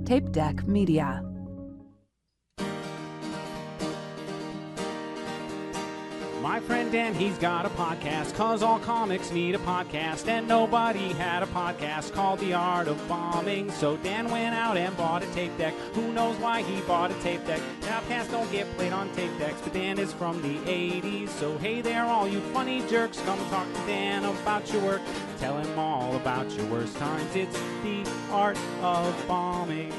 Tape Deck Media. My friend Dan, he's got a podcast, cause all comics need a podcast, and nobody had a podcast called The Art of Bombing. So Dan went out and bought a tape deck. Who knows why he bought a tape deck? Podcasts don't get played on tape decks, but Dan is from the 80s. So hey there, all you funny jerks, come talk to Dan about your work. Tell him all about your worst times. It's The Art of Bombing.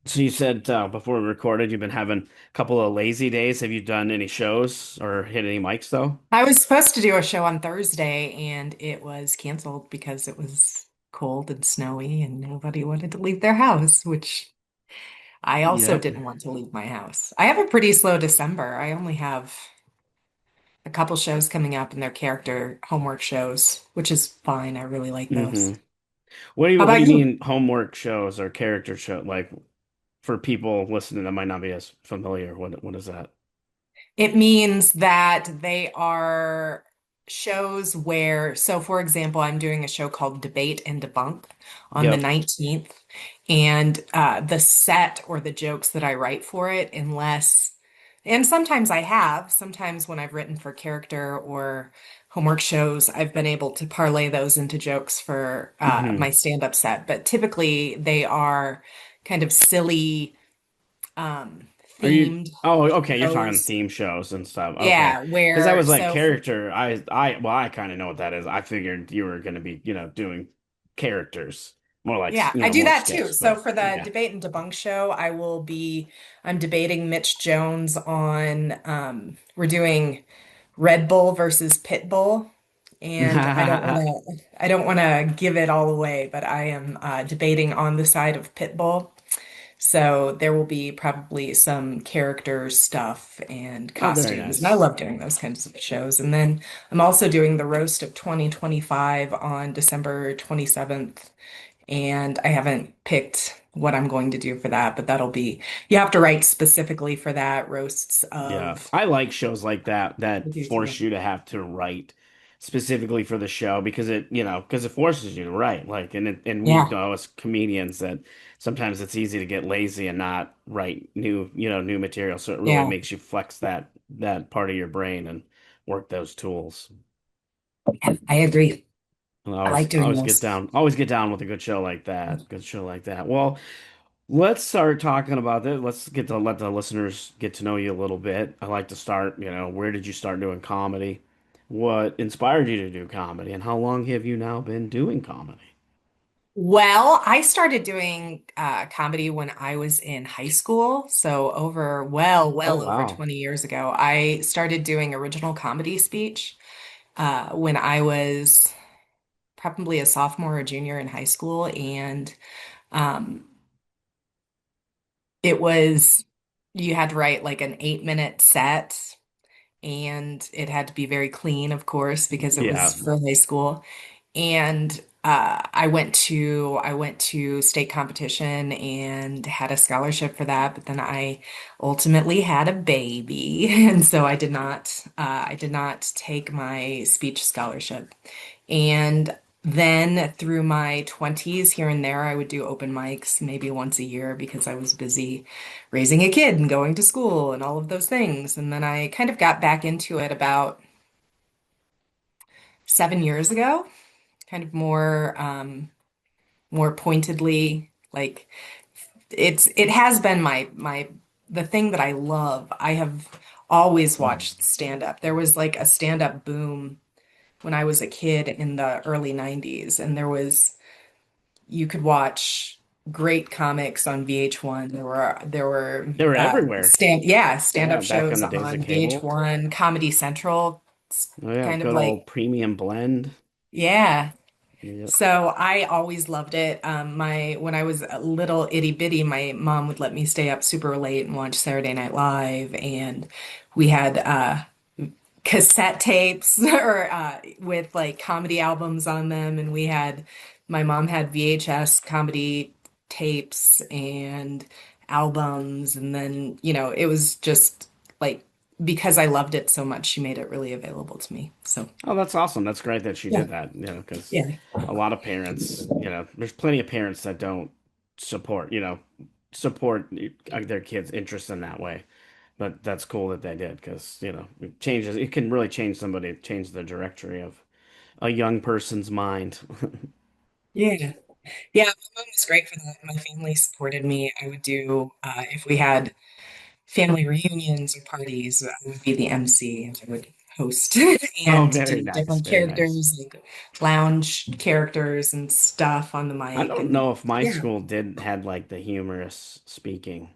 So you said before we recorded, you've been having a couple of lazy days. Have you done any shows or hit any mics though? I was supposed to do a show on Thursday and it was canceled because it was cold and snowy and nobody wanted to leave their house, which I also Yep. didn't want to leave my house. I have a pretty slow December. I only have a couple shows coming up and they're character homework shows, which is fine. I really like those. hmm What do you How what do about you you? mean homework shows or character show? Like for people listening that might not be as familiar, what is that? It means that they are shows where, so for example, I'm doing a show called Debate and Debunk on the Yep. 19th, and the set or the jokes that I write for it, and sometimes I have, sometimes when I've written for character or homework shows, I've been able to parlay those into jokes for hmm my stand-up set, but typically they are kind of silly, um, Are you? themed Oh, okay. You're talking shows. theme shows and stuff. Okay. Yeah, Because I where was like so for, character. Well, I kind of know what that is. I figured you were going to be, doing characters more like, yeah, I do more that too. sketch. So But for the yeah. debate and debunk show, I'm debating Mitch Jones on we're doing Red Bull versus Pit Bull. And I don't want to give it all away, but I am debating on the side of Pit Bull. So there will be probably some character stuff and Oh, very costumes. And I nice. love doing those kinds of shows. And then I'm also doing the roast of 2025 on December 27th. And I haven't picked what I'm going to do for that, but you have to write specifically for that roasts Yeah, of I like shows like that I that do force too. you to have to write specifically for the show because it forces you to write. And we Yeah. know as comedians that sometimes it's easy to get lazy and not write new material. So it really Yeah. makes you flex that part of your brain and work those tools. I agree. And I like doing those. always get down with a good show like that. Good show like that. Well, let's start talking about this. Let's get to let the listeners get to know you a little bit. I like to start, where did you start doing comedy? What inspired you to do comedy? And how long have you now been doing comedy? Well, I started doing comedy when I was in high school. So Oh, well over wow. 20 years ago. I started doing original comedy speech when I was probably a sophomore or junior in high school. And um, it was, you had to write like an 8-minute set and it had to be very clean, of course, because it Yeah. was for high school. And I went to state competition and had a scholarship for that, but then I ultimately had a baby, and so I did not take my speech scholarship. And then through my 20s, here and there, I would do open mics maybe once a year because I was busy raising a kid and going to school and all of those things. And then I kind of got back into it about 7 years ago, kind of more pointedly. Like it has been the thing that I love. I have always watched stand up. There was like a stand up boom when I was a kid in the early 90s, and you could watch great comics on VH1. There were They were everywhere. stand Yeah, up back in shows the days of on cable. VH1, Comedy Central, Oh, yeah, kind of good like old premium blend. yeah. Yep. So I always loved it. My When I was a little itty bitty, my mom would let me stay up super late and watch Saturday Night Live, and we had cassette tapes or with like comedy albums on them, and my mom had VHS comedy tapes and albums, and then it was just like because I loved it so much, she made it really available to me. So, Oh, that's awesome. That's great that she yeah. did that, because Yeah. a lot of parents, there's plenty of parents that don't support, support their kids' interest in that way. But that's cool that they did because, it can really change the directory of a young person's mind. Yeah. Yeah, my mom was great for that. My family supported me. I would do, if we had family reunions or parties, I would be the MC and I would host Oh, and very do nice, different very nice. characters, like lounge characters and stuff on the I mic. don't And know if my yeah, school did had like the humorous speaking.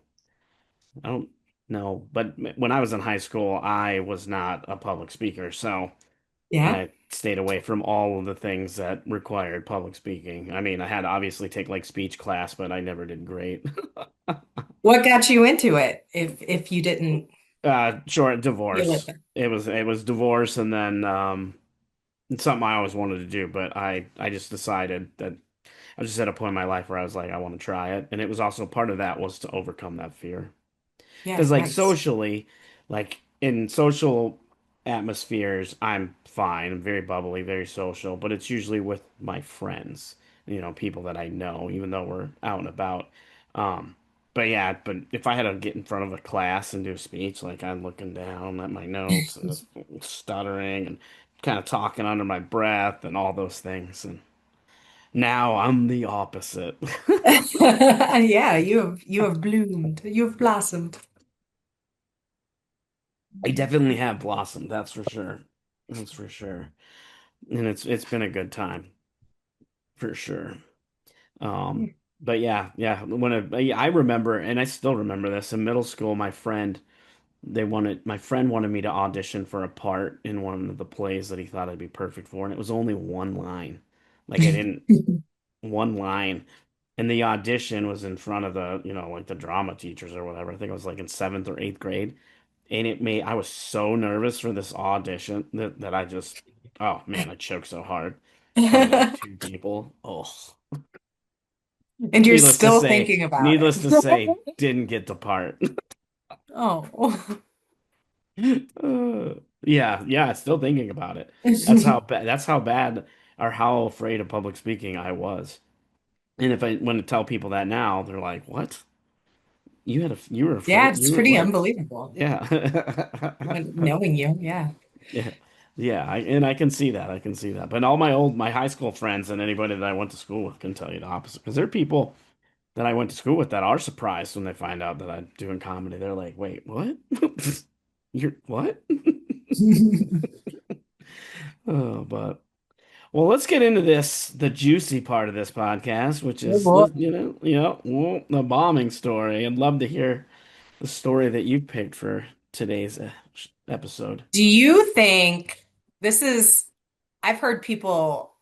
I don't know, but when I was in high school, I was not a public speaker, so yeah. I stayed away from all of the things that required public speaking. I mean, I had to obviously take like speech class, but I never did great. What got you into it if you didn't Short feel divorce. it? It was divorce, and then it's something I always wanted to do, but I just decided that I was just at a point in my life where I was like, I want to try it, and it was also part of that was to overcome that fear. Yeah, Because like nice. socially, like in social atmospheres, I'm fine. I'm very bubbly, very social, but it's usually with my friends, people that I know, even though we're out and about. Um, but yeah, but if I had to get in front of a class and do a speech, like I'm looking down at my notes and just stuttering and kind of talking under my breath and all those things. And now I'm the opposite. Yeah, you have bloomed. You've blossomed. I definitely have blossomed, that's for sure. That's for sure. And it's been a good time for sure. Um, but yeah, I remember, and I still remember this in middle school. My friend wanted me to audition for a part in one of the plays that he thought I'd be perfect for, and it was only one line. Like I didn't one line, and the audition was in front of like the drama teachers or whatever. I think I was like in seventh or eighth grade, and I was so nervous for this audition that I just, oh man, I choked so hard in front of like two people. Oh, And you're needless to still say, thinking about needless to it. say, didn't get the part. Oh. Uh, yeah, still thinking about it. That's how bad or how afraid of public speaking I was. And if I want to tell people that now, they're like, "What? You were Yeah, afraid? it's You were pretty what?" unbelievable. Yeah. Knowing you, yeah. Yeah. Yeah, and I can see that. I can see that. But all my high school friends and anybody that I went to school with can tell you the opposite. Because there are people that I went to school with that are surprised when they find out that I'm doing comedy. They're like, "Wait, what? You're what?" Oh, but well, let's get into the juicy part of this podcast, which Oh is boy. well, the bombing story. I'd love to hear the story that you picked for today's episode. Do you think this is, I've heard people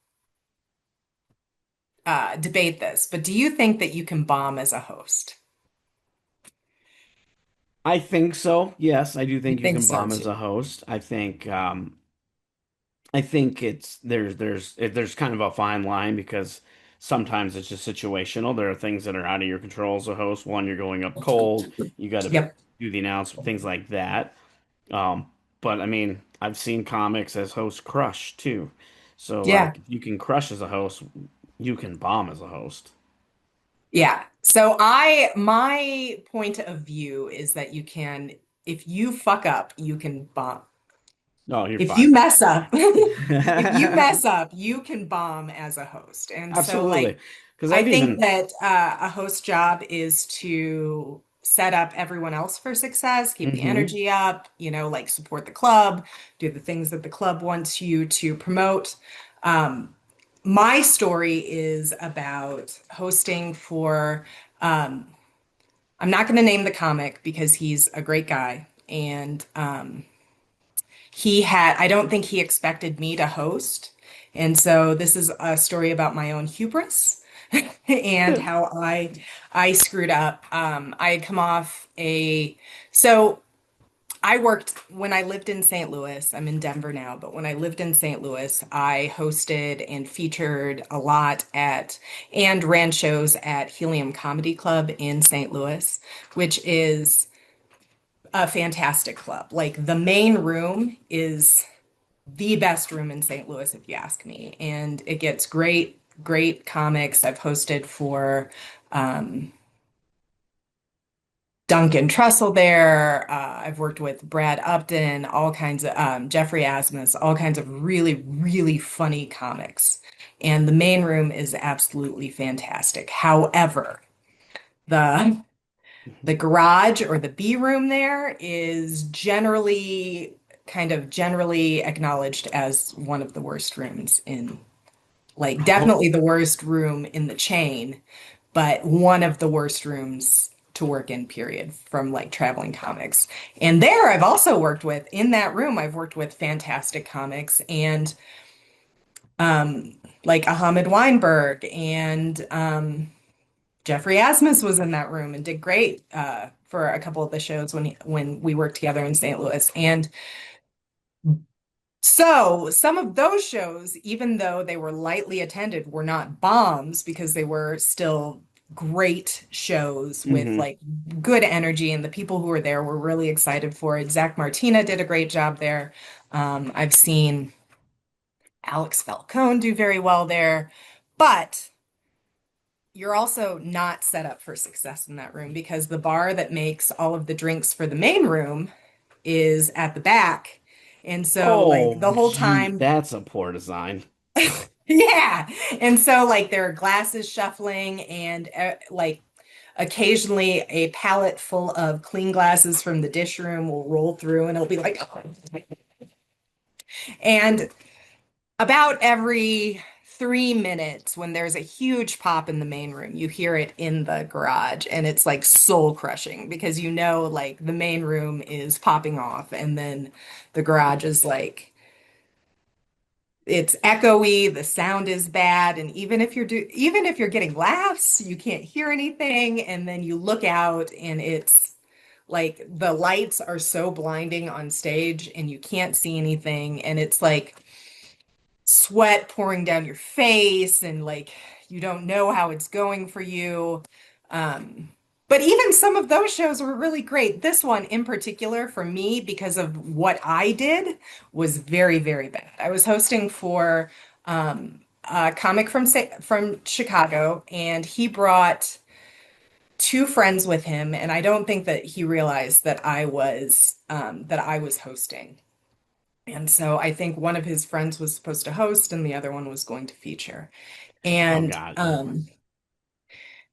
debate this, but do you think that you can bomb as a host? I think so. Yes, I do I think you think can so bomb as too. a host. I think it's there's kind of a fine line because sometimes it's just situational. There are things that are out of your control as a host. One, you're going up cold. You got to Yep. do the announcement, things like that. Um, but I mean, I've seen comics as hosts crush too. So Yeah. like, if you can crush as a host, you can bomb as a host. Yeah. So my point of view is that you can, if you fuck up, you can bomb. No, you're If you fine. mess up, if you mess up, you can bomb as a host. And so, like, Absolutely. Because I I've think even that a host job is to set up everyone else for success, keep the hmm energy up, like support the club, do the things that the club wants you to promote. Um, my story is about hosting for, um, I'm not going to name the comic because he's a great guy. And I don't think he expected me to host. And so this is a story about my own hubris and how I screwed up. I had come off so I worked when I lived in St. Louis. I'm in Denver now, but when I lived in St. Louis, I hosted and featured a lot and ran shows at Helium Comedy Club in St. Louis, which is a fantastic club. Like the main room is the best room in St. Louis, if you ask me. And it gets great comics. I've hosted for um, Duncan Trussell there. I've worked with Brad Upton, all kinds of Jeffrey Asmus, all kinds of really funny comics. And the main room is absolutely fantastic. However, the the garage or the B room there is generally acknowledged as one of the worst rooms in, like, definitely the worst room in the chain, but one of the worst rooms to work in, period, from like traveling comics. And there I've also worked with, in that room, I've worked with fantastic comics and like Ahmed Weinberg and Jeffrey Asmus was in that room and did great for a couple of the shows when we worked together in St. Louis. And so some of those shows, even though they were lightly attended, were not bombs because they were still great shows with Hmm. like good energy, and the people who were there were really excited for it. Zach Martina did a great job there. I've seen Alex Falcone do very well there, but you're also not set up for success in that room because the bar that makes all of the drinks for the main room is at the back. And so, like, Oh, the whole gee, time, that's a poor design. yeah. And so, like, there are glasses shuffling and, like, occasionally a pallet full of clean glasses from the dish room will roll through and it'll be like, and about every 3 minutes, when there's a huge pop in the main room, you hear it in the garage, and it's like soul crushing because you know, like, the main room is popping off, and then the garage is like, it's echoey, the sound is bad, and even if you're getting laughs, you can't hear anything, and then you look out, and it's like the lights are so blinding on stage, and you can't see anything, and it's like sweat pouring down your face and like you don't know how it's going for you. Um, but even some of those shows were really great. This one in particular for me, because of what I did, was very bad. I was hosting for a comic from Chicago, and he brought two friends with him, and I don't think that he realized that I was hosting. And so I think one of his friends was supposed to host and the other one was going to feature. Oh And God.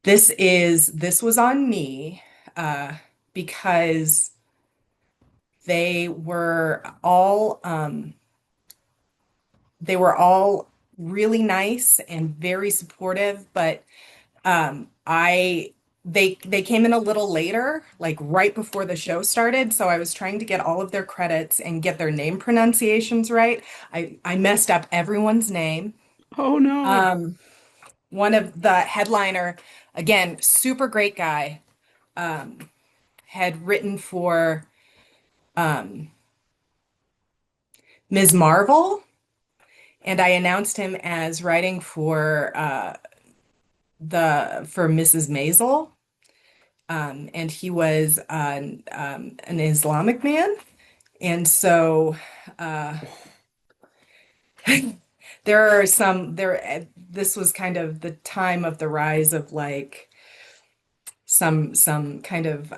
this was on me uh, because they were all they were all really nice and very supportive, but I they came in a little later, like right before the show started, so I was trying to get all of their credits and get their name pronunciations right. I messed up everyone's name. Oh no. Um, One of the headliner, again, super great guy, had written for Ms. Marvel, and I announced him as writing for Mrs. Maisel. And he was an Islamic man. And so there are some there this was kind of the time of the rise of like some kind of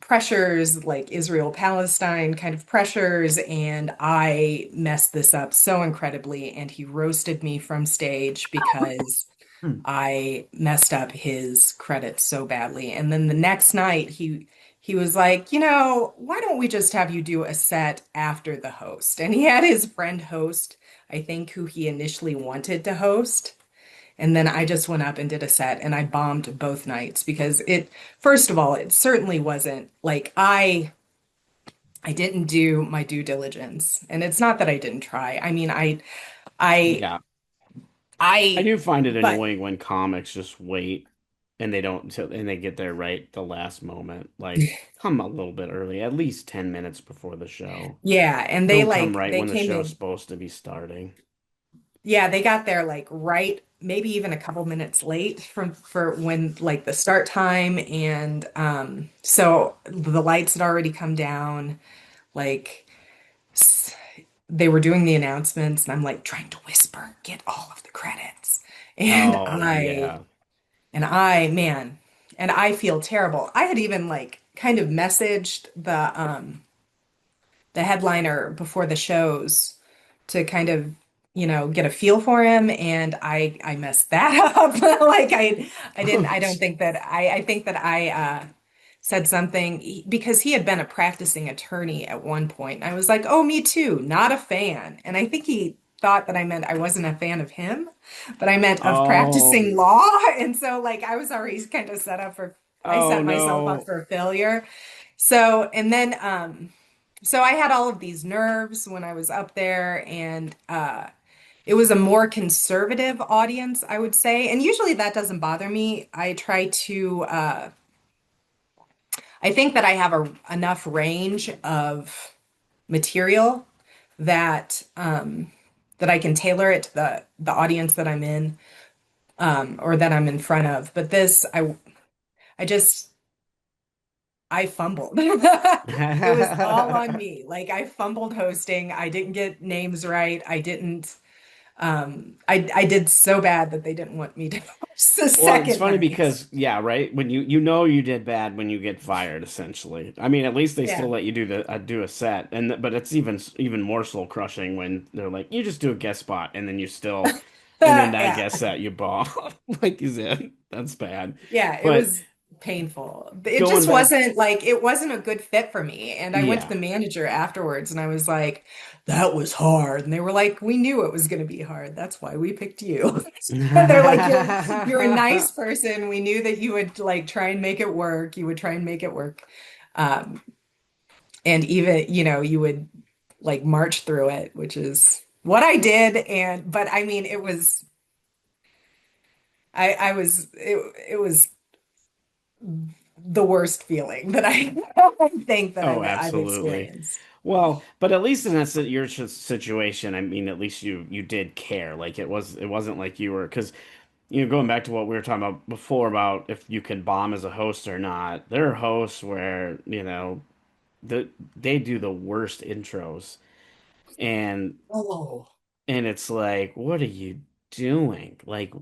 pressures, like Israel Palestine kind of pressures, and I messed this up so incredibly, and he roasted me from stage because Hmm. I messed up his credits so badly. And then the next night he was like, why don't we just have you do a set after the host? And he had his friend host, I think, who he initially wanted to host. And then I just went up and did a set and I bombed both nights because first of all, it certainly wasn't like I didn't do my due diligence. And it's not that I didn't try. I mean, I, Yeah. I I, do find it but annoying when comics just wait and they don't and they get there right the last moment. Like, come a little bit early, at least 10 minutes before the show. yeah, and Don't come right they when the came show's in. supposed to be starting. Yeah, they got there like right, maybe even a couple minutes late from for when like the start time, and so the lights had already come down. Like s- they were doing the announcements, and I'm like trying to whisper, get all of the credits. And Oh I yeah. and I, man, and I feel terrible. I had even like kind of messaged the headliner before the shows to kind of, get a feel for him, and I messed that up. Like I don't think that I think that I said something because he had been a practicing attorney at one point. I was like, "Oh, me too, not a fan." And I think he thought that I meant I wasn't a fan of him, but I meant of Oh, practicing law. And so like I was already kind of set up for I oh set myself up no. for failure. So, and then so I had all of these nerves when I was up there, and it was a more conservative audience, I would say. And usually that doesn't bother me. I try to I think that I have enough range of material that that I can tailor it to the audience that I'm in, or that I'm in front of. But this, I just I fumbled. It was all on me. Like I fumbled hosting. I didn't get names right. I didn't. I did so bad that they didn't want me to host the Well, it's second funny night. because yeah, right? When you know you did bad when you get fired, essentially. I mean, at least they still Yeah. let you do a set, but it's even more soul crushing when they're like, you just do a guest spot, and then you still, and then that Yeah. guest set you bomb, like you said. That's bad. Yeah, it But was painful. It going just back, wasn't like it wasn't a good fit for me. And I went to yeah. the manager afterwards and I was like, that was hard. And they were like, we knew it was going to be hard. That's why we picked you. And they're like, you're a nice person. We knew that you would like try and make it work. You would try and make it work. Um, and even, you would like march through it, which is what I did. And but I mean, I was it was the worst feeling that I think that Oh, I've absolutely. experienced. Well, but at least in your situation, I mean, at least you did care. Like it wasn't like you were because going back to what we were talking about before about if you can bomb as a host or not. There are hosts where they do the worst intros, and Oh, it's like, what are you doing? Like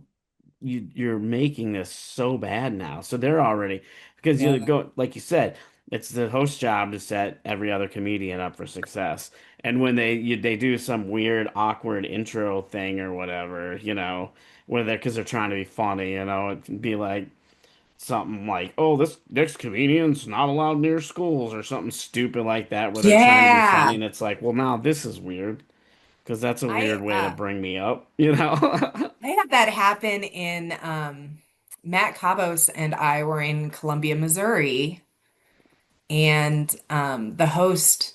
you're making this so bad now. So they're already because you yeah. go like you said, it's the host job to set every other comedian up for success. And when they do some weird awkward intro thing or whatever, where they're because they're trying to be funny, it'd be like something like, "Oh, this next comedian's not allowed near schools" or something stupid like that, where they're trying to be funny, Yeah. and it's like, well, now this is weird because that's a I weird way to bring me up. I had that happen in Matt Cabos and I were in Columbia, Missouri, and the host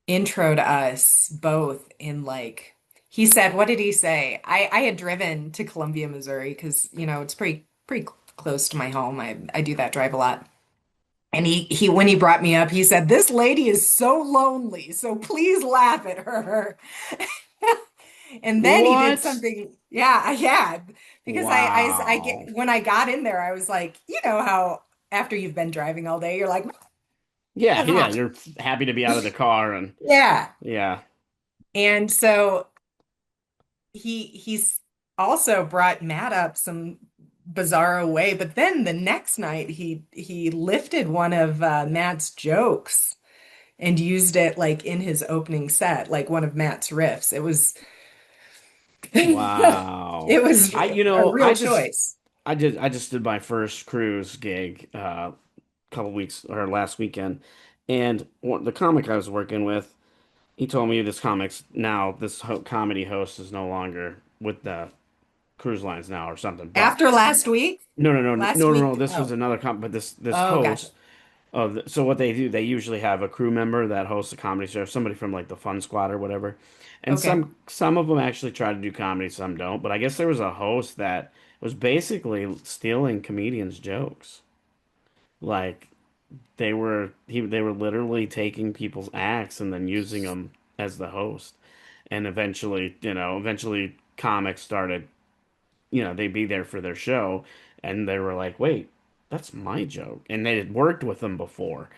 introed us both in like he said, what did he say? I had driven to Columbia, Missouri because it's pretty close to my home. I do that drive a lot. And he when he brought me up, he said, "This lady is so lonely, so please laugh at her." And then he did What? something, yeah, yeah, because I get Wow. when I got in there, I was like, you know how after you've been driving all day, you're like, Yeah, yeah, "Ah." you're happy to be out of the car and Yeah. yeah. And so he's also brought Matt up some bizarro way, but then the next night he lifted one of Matt's jokes and used it like in his opening set, like one of Matt's riffs. It was Wow. it was I you a know, real choice. I just did my first cruise gig a couple weeks or last weekend, and the comic I was working with, he told me this comedy host is no longer with the cruise lines now or something. But After last week, no, no, no, no, last no, no, no. week, This was oh, another but this oh, gotcha. host so what they do, they usually have a crew member that hosts a comedy show, somebody from like the Fun Squad or whatever. And Okay. some of them actually try to do comedy, some don't. But I guess there was a host that was basically stealing comedians' jokes. Like they were literally taking people's acts and then using them as the host. and eventually comics started, they'd be there for their show, and they were like, wait, that's my joke, and they had worked with them before,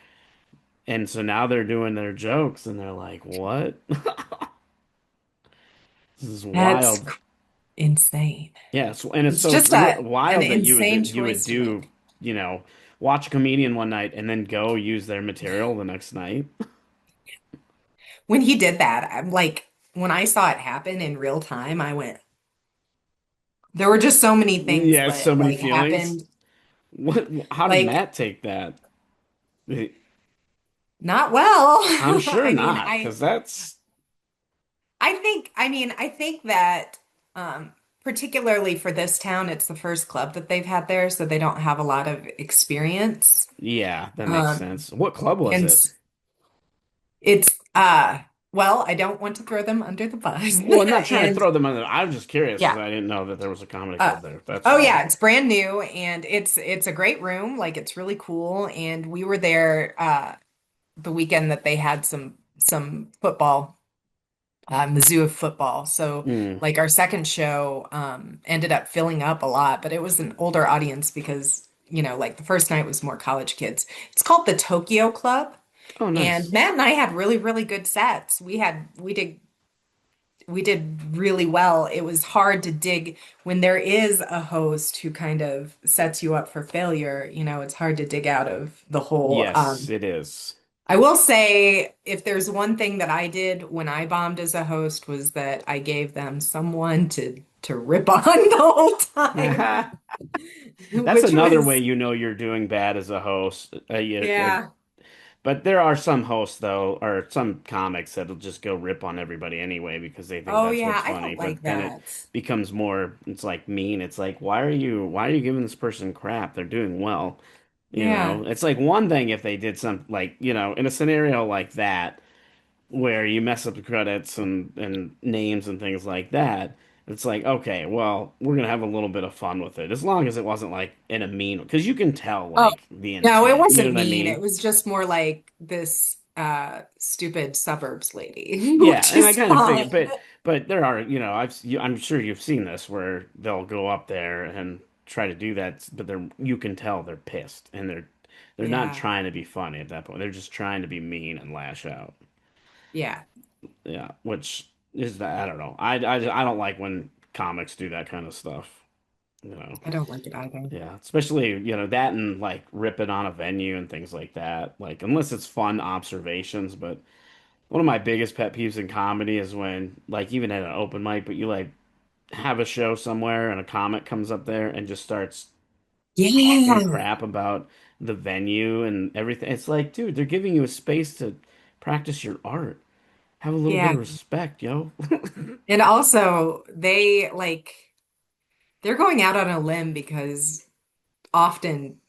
and so now they're doing their jokes, and they're like, what? This is That's wild. insane. Yeah, so, and it's It's so just an wild that insane you would choice to do, make. you know, watch a comedian one night and then go use their material the next night. When he did that, I'm like, when I saw it happen in real time, I went, there were just so many things Yeah, so that many like feelings. happened. What? How did Like, Matt take that? not well. I'm sure I mean, not, because that's I think that particularly for this town, it's the first club that they've had there, so they don't have a lot of experience. yeah, that makes Um, sense. What club was and it? it's well, I don't want to throw them under the bus. Well, I'm not trying to And throw them under. I'm just curious because yeah. I didn't know that there was a comedy Uh club there. That's oh all. yeah, it's brand new and it's a great room, like it's really cool. And we were there the weekend that they had some football, Mizzou football. So Mm. like our second show ended up filling up a lot, but it was an older audience because, like the first night was more college kids. It's called the Tokyo Club. Oh, And nice. Matt and I had really, really good sets. We did really well. It was hard to dig when there is a host who kind of sets you up for failure, it's hard to dig out of the whole. Yes, it is. I will say if there's one thing that I did when I bombed as a host was that I gave them someone to rip on the whole time, That's which another way was you know you're doing bad as a host. yeah. But there are some hosts though, or some comics that'll just go rip on everybody anyway because they think Oh that's yeah, what's I funny. don't like But then it that. becomes more, it's like mean. It's like, why are you giving this person crap? They're doing well. Yeah. It's like one thing if they did some like, in a scenario like that where you mess up the credits and names and things like that. It's like, okay, well, we're gonna have a little bit of fun with it, as long as it wasn't like in a mean, because you can tell Oh, like the no, it intent. You know wasn't what I mean. It mean? was just more like this stupid suburbs lady, Yeah, which and I is kind of figured, fine. but there are, I'm sure you've seen this where they'll go up there and try to do that, but you can tell they're pissed and they're not Yeah. trying to be funny at that point. They're just trying to be mean and lash out. Yeah. Yeah, which is that I don't know. I don't like when comics do that kind of stuff. You know, I don't like it either. yeah, especially that and like ripping on a venue and things like that. Like unless it's fun observations, but one of my biggest pet peeves in comedy is when like even at an open mic, but you like have a show somewhere and a comic comes up there and just starts talking Yeah. crap about the venue and everything. It's like, dude, they're giving you a space to practice your art. Have a little bit Yeah. of respect, yo. And also, they're going out on a limb because often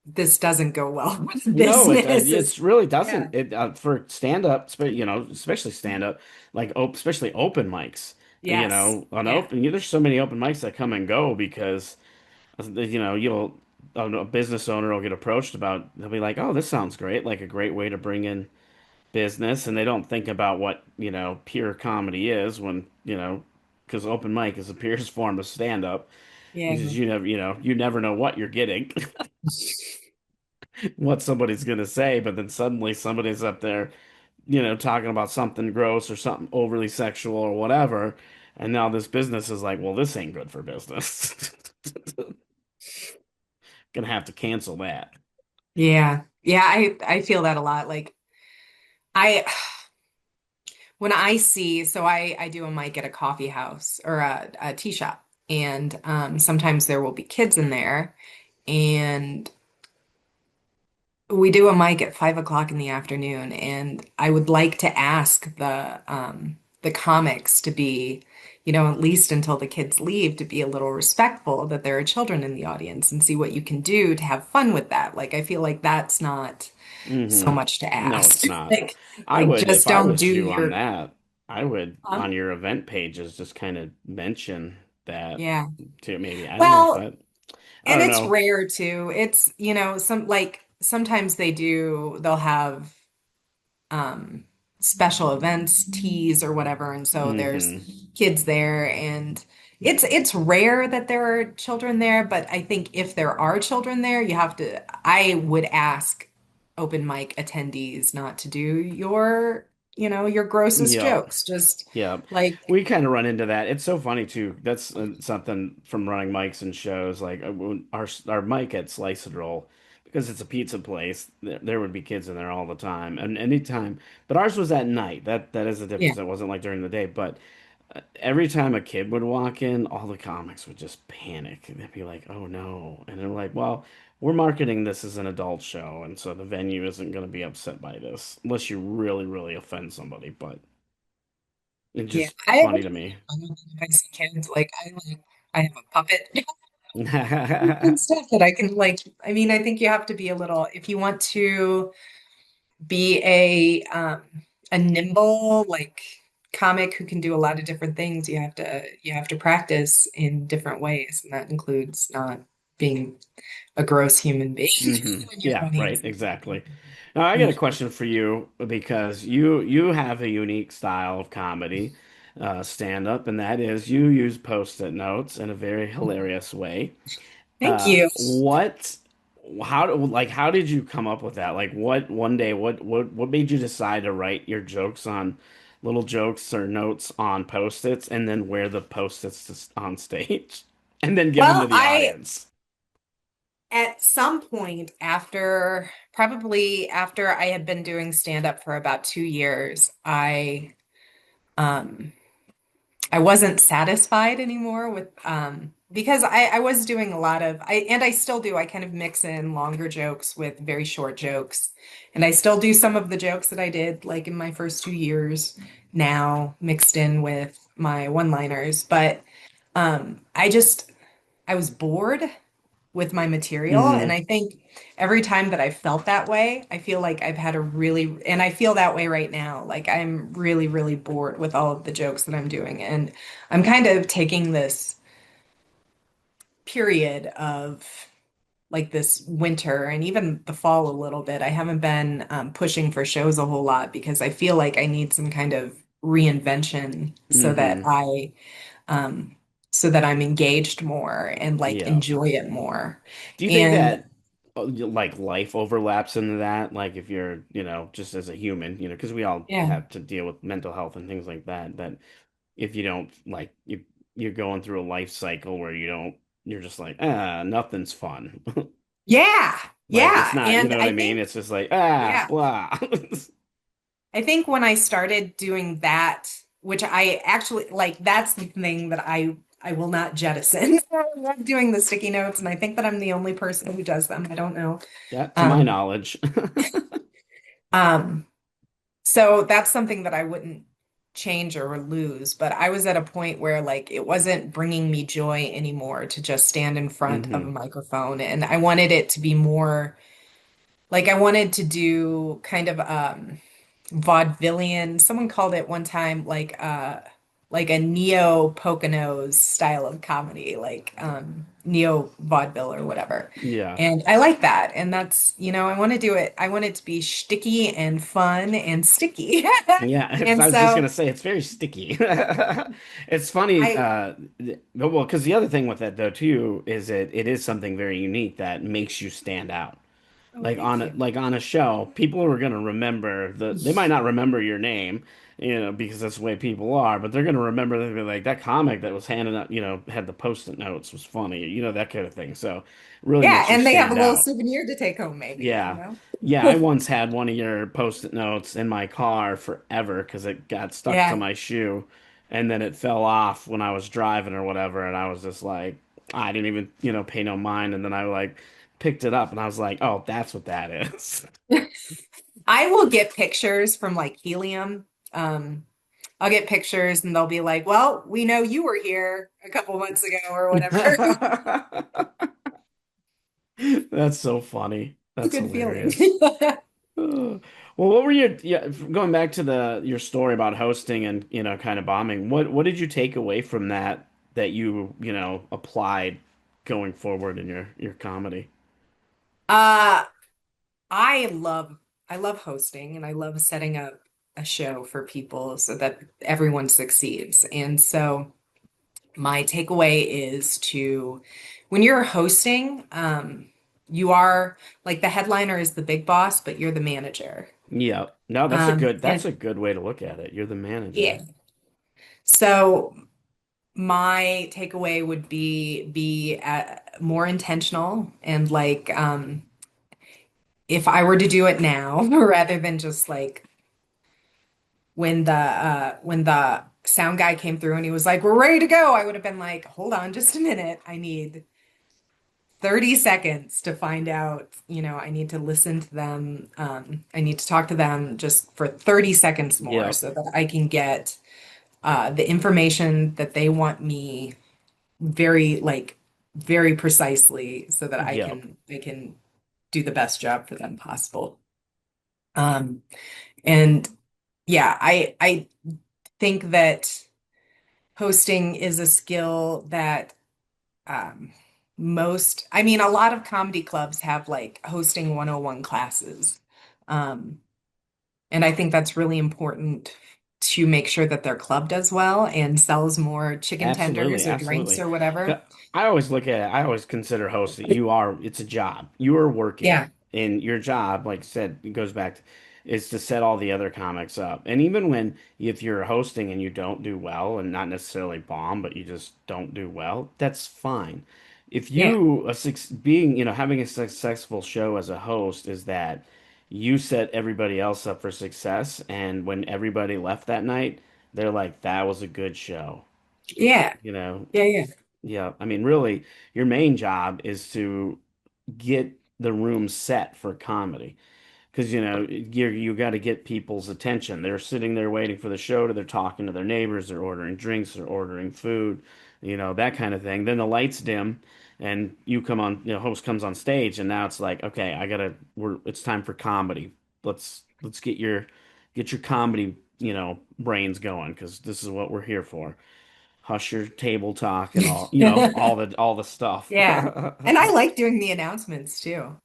this doesn't go well with No, business. it's really Yeah. doesn't. It for stand up, especially stand up, like especially open mics. Yes. On Yeah. open, there's so many open mics that come and go because you'll a business owner will get approached about. They'll be like, "Oh, this sounds great! Like a great way to bring in business," and they don't think about what pure comedy is when because open mic is the purest form of stand up. Yeah. Because you never know what you're getting. What somebody's gonna say, but then suddenly somebody's up there, talking about something gross or something overly sexual or whatever, and now this business is like, well, this ain't good for business. Gonna have to cancel that. Yeah. Yeah, I feel that a lot. Like I when I see, so I do a mic at a coffee house or a tea shop, and sometimes there will be kids in there, and we do a mic at 5 o'clock in the afternoon, and I would like to ask the comics to be, at least until the kids leave, to be a little respectful that there are children in the audience and see what you can do to have fun with that. Like I feel like that's not so Hmm. much to No, ask. it's not. Like I would, just if I don't was do you on your that, I would on um your event pages just kind of mention that yeah. to maybe, I don't know, Well, but I and don't it's know. rare too. It's, sometimes they'll have um special events teas or whatever, and so there's Hmm. kids there, and it's rare that there are children there, but I think if there are children there, you have to, I would ask open mic attendees not to do your grossest Yep. jokes. Just Yep. like, We kind of run into that. It's so funny too. That's something from running mics and shows. Like when our mic at Slice and Roll, because it's a pizza place. There would be kids in there all the time, and anytime. But ours was at night. That is the yeah. difference. It wasn't like during the day. But every time a kid would walk in, all the comics would just panic. They'd be like, "Oh no!" And they're like, "Well, we're marketing this as an adult show, and so the venue isn't going to be upset by this, unless you really, really offend somebody." But it's Yeah, just I funny have to me. fun when I see kids. I have a puppet and stuff that I can like. I mean, I think you have to be a little if you want to be a nimble comic who can do a lot of different things. You have to practice in different ways, and that includes not being a gross human being when you're Yeah, running right, something. exactly. Now I got a Mm. question for you because you have a unique style of comedy, stand up, and that is you use post-it notes in a very hilarious way. Thank you. What, how did you come up with that? Like, what one day, what made you decide to write your jokes on little jokes or notes on post-its and then wear the post-its on stage and then give them to Well, the I audience? at some point probably after I had been doing stand up for about 2 years, um I wasn't satisfied anymore with because I was doing a lot of I still do. I kind of mix in longer jokes with very short jokes. And I still do some of the jokes that I did like in my first 2 years now mixed in with my one-liners. But I was bored with my material. And Hmm. I think every time that I felt that way, I feel like I've had a really, and I feel that way right now. Like I'm really, really bored with all of the jokes that I'm doing. And I'm kind of taking this period of like this winter and even the fall a little bit. I haven't been pushing for shows a whole lot because I feel like I need some kind of reinvention Hmm. um, so that I'm engaged more and like Yeah. enjoy it more. Do you think And that like life overlaps into that? Like if you're, just as a human, because we all yeah. have to deal with mental health and things like that, that if you don't like you're going through a life cycle where you're just like, nothing's fun. Yeah, Like it's yeah. not, you And know what I mean? It's just like, yeah, blah. I think when I started doing that, which I actually like, that's the thing that I will not jettison. I love doing the sticky notes, and I think that I'm the only person who does them. I don't know. Yeah, to my Um, knowledge. um, so that's something that I wouldn't change or lose. But I was at a point where like it wasn't bringing me joy anymore to just stand in front of a Hmm. microphone, and I wanted it to be more like I wanted to do kind of vaudevillian. Someone called it one time like a neo Poconos style of comedy, like neo vaudeville or whatever. Yeah. And I like that. And that's, I want to do it. I want it to be sticky and fun and sticky. Yeah, And I was just so gonna say it's very sticky. It's funny, I, well, because the other thing with that though too is it is something very unique that makes you stand out. oh, thank you. Like on a show, people are gonna remember they might not remember your name, because that's the way people are, but they're gonna remember they'll be like that comic that was handing out, had the post-it notes was funny, that kind of thing. So it really Yeah, makes you and they have a stand little out. souvenir to take home, maybe, Yeah. Yeah, I know? once had one of your post-it notes in my car forever because it got stuck to Yeah. my shoe and then it fell off when I was driving or whatever and I was just like I didn't even, pay no mind and then I like picked it up and I was like, "Oh, that's what that is." I will get pictures from like Helium. I'll get pictures and they'll be like, well, we know you were here a couple months ago or whatever. That's so funny. It's a That's good feeling. hilarious. Well, what were your yeah, going back to the your story about hosting and kind of bombing? What did you take away from that you applied going forward in your comedy? Uh, I love I love hosting and I love setting up. a show for people so that everyone succeeds. And so my takeaway is to, when you're hosting, you are like the headliner is the big boss, but you're the manager. Yeah. No, that's a And good way to look at it. You're the yeah, manager. so my takeaway would be more intentional and like if I were to do it now rather than just like when the sound guy came through and he was like, "We're ready to go," I would have been like, "Hold on just a minute. I need 30 seconds to find out, I need to listen to them. I need to talk to them just for 30 seconds more Yep. so that I can get the information that they want me very like very precisely so that Yep. I can do the best job for them possible. Um, and yeah, I think that hosting is a skill that I mean, a lot of comedy clubs have like hosting 101 classes. Um, and I think that's really important to make sure that their club does well and sells more chicken Absolutely, tenders or drinks absolutely. or whatever. 'Cause I always look at it, I always consider hosting. It's a job. You are working. Yeah. And your job, like I said, it goes back to, is to set all the other comics up. And even when, if you're hosting and you don't do well, and not necessarily bomb, but you just don't do well, that's fine. If Yeah. you, being, having a successful show as a host is that you set everybody else up for success. And when everybody left that night, they're like, that was a good show. Yeah. You know, Yeah. Yeah. yeah. I mean, really, your main job is to get the room set for comedy because you got to get people's attention. They're sitting there waiting for the show, they're talking to their neighbors, they're ordering drinks, they're ordering food, that kind of thing. Then the lights dim, and you come on, host comes on stage, and now it's like, okay, it's time for comedy. Let's get your comedy, brains going because this is what we're here for. Hush your table talk and all, all the stuff. Yeah. And I like doing the announcements too.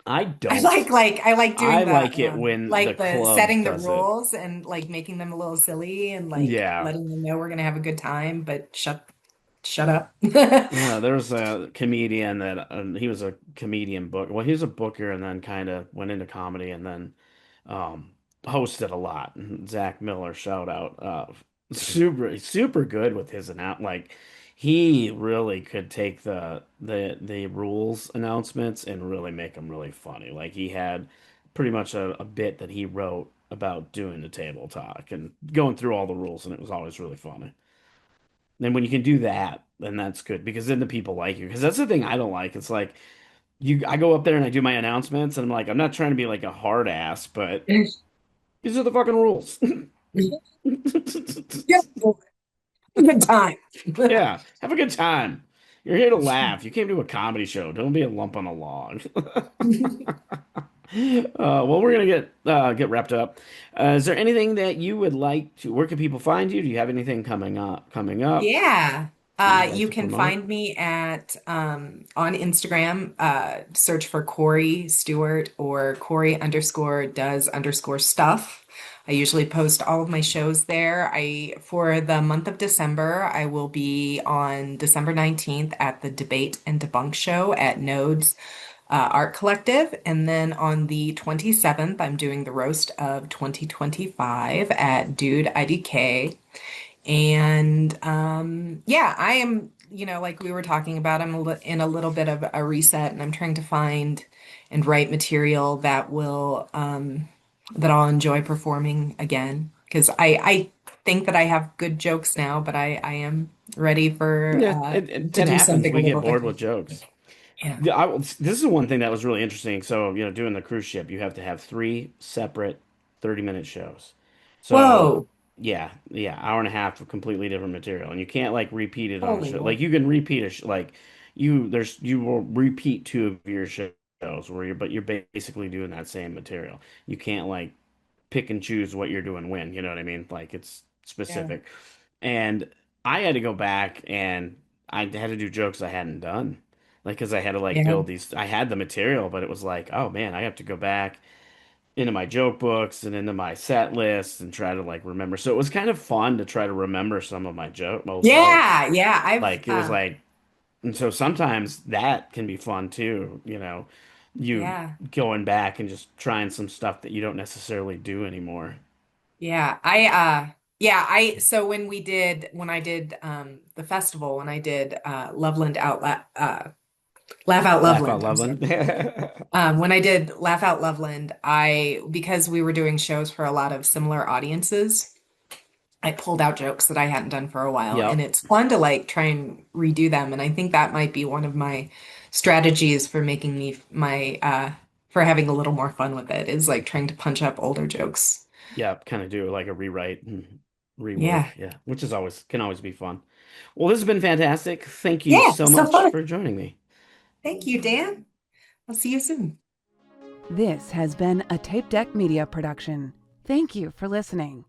I I don't. I like doing I like it when the the club setting the does it. rules and like making them a little silly and like Yeah. letting them know we're gonna have a good time, but shut up. There was a comedian that he was a comedian book. Well, he was a booker and then kind of went into comedy and then um, hosted a lot. Zach Miller, shout out. Super, super good with his like he really could take the rules announcements and really make them really funny. Like he had pretty much a bit that he wrote about doing the table talk and going through all the rules, and it was always really funny. And when you can do that, then that's good because then the people like you. Because that's the thing I don't like. It's like I go up there and I do my announcements, and I'm like, I'm not trying to be like a hard ass, but these are the fucking rules. Yeah, good time. Yeah, have a good time. You're here to laugh. You came to a comedy show. Don't be a lump on a log. Well, we're gonna get wrapped up. Is there anything that you would like to? Where can people find you? Do you have anything coming up? Coming up Yeah. that you'd like You to can promote? find me at on Instagram, search for Cori Stewart or Cori underscore does underscore stuff. I usually post all of my shows there. For the month of December, I will be on December 19th at the Debate and Debunk show at Nodes Art Collective. And then on the 27th, I'm doing the roast of 2025 at Dude IDK. And yeah, I am, like we were talking about, in a little bit of a reset, and I'm trying to find and write material that I'll enjoy performing again. Because I think that I have good jokes now, but I am ready for Yeah, it, to it do happens. something a We get little bored with different. jokes. Yeah. Yeah, this is one thing that was really interesting. So, doing the cruise ship, you have to have three separate 30-minute shows. So, Whoa. yeah, yeah, hour and a half of completely different material, and you can't like repeat it on a Holy show. Like moly. you can repeat like you will repeat two of your shows but you're basically doing that same material. You can't like pick and choose what you're doing when, you know what I mean? Like it's Yeah. specific. And I had to go back and I had to do jokes I hadn't done. Like, because I had to like Yeah. build these, I had the material, but it was like, oh man, I have to go back into my joke books and into my set lists and try to like remember. So it was kind of fun to try to remember some of my old jokes. Yeah, yeah. I've Like it was like, and so sometimes that can be fun too, you yeah. going back and just trying some stuff that you don't necessarily do anymore. Yeah. I so when I did the festival, when I did Loveland out Laugh Out Laugh out Loveland, I'm sorry. Loveland. When I did Laugh Out Loveland, because we were doing shows for a lot of similar audiences, I pulled out jokes that I hadn't done for a while, and Yep. it's fun to like try and redo them. And I think that might be one of my strategies for making me my for having a little more fun with it is like trying to punch up older jokes. Yep. Kind of do like a rewrite and rework. Yeah. Yeah. Which is always, can always be fun. Well, this has been fantastic. Thank you Yeah, so so much fun. for joining me. Thank you, Dan. I'll see you soon. This has been a Tape Deck Media production. Thank you for listening.